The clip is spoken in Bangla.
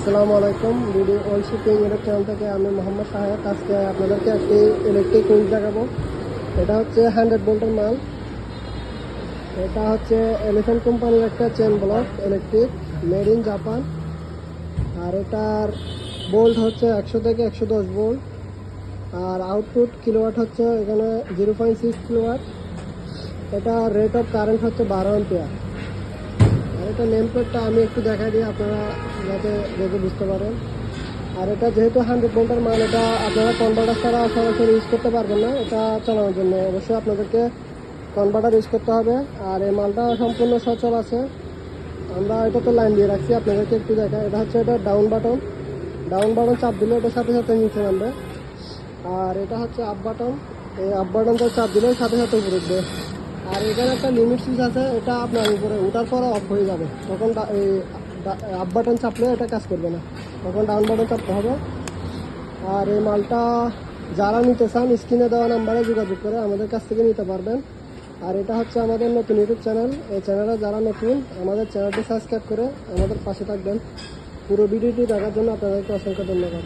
আসসালামু আলাইকুম। Video all shipping YouTube channel থেকে আমি মোহাম্মদ সাহেব। আজকে আপনাদেরকে একটি ইলেকট্রিক উইন্ড দেখাবো। এটা হচ্ছে 100 ভোল্টের মাল। এটা হচ্ছে এলিফ্যান্ট কোম্পানির একটা chain block electric, made in Japan. আর এটার ভোল্ট হচ্ছে 100 থেকে 110 ভোল্ট। আর আউটপুট কিলোওয়াট হচ্ছে এখানে 0.6 কিলোওয়াট। এটা রেট অফ কারেন্ট হচ্ছে 12 অ্যাম্পিয়ার। আর এটা নেম প্লেটটা আমি একটু দেখাই দিই, আপনারা যাতে দেখে বুঝতে পারেন। আর এটা যেহেতু 100 ভোল্টের মাল, এটা আপনারা কনভার্টার ছাড়া সরাসরি ইউজ করতে পারবেন না। এটা চালানোর জন্য অবশ্যই আপনাদেরকে কনভার্টার ইউজ করতে হবে। আর এই মালটা সম্পূর্ণ সচল আছে। আমরা এটা তো লাইন দিয়ে রাখছি, আপনাদেরকে একটু দেখাই। এটা হচ্ছে এটা ডাউন বাটন চাপ দিলে এটার সাথে সাথে নিচে নামবে। আর এটা হচ্ছে আপ বাটন, এই আপ বাটনটা চাপ দিলে সাথে সাথে উপরে উঠবে। আর এখানে একটা লিমিট সুইচ আছে, এটা আপনার উপরে ওঠার পরে অফ হয়ে যাবে। তখন এই আপ বাটন চাপলে এটা কাজ করবে না, তখন ডাউন বাটন চাপতে হবে। আর এই মালটা যারা নিতে চান স্ক্রিনে দেওয়া নাম্বারে যোগাযোগ করে আমাদের কাছ থেকে নিতে পারবেন। আর এটা হচ্ছে আমাদের নতুন ইউটিউব চ্যানেল। এই চ্যানেলে যারা নতুন, আমাদের চ্যানেলটি সাবস্ক্রাইব করে আমাদের পাশে থাকবেন। পুরো ভিডিওটি দেখার জন্য আপনাদেরকে অসংখ্য ধন্যবাদ।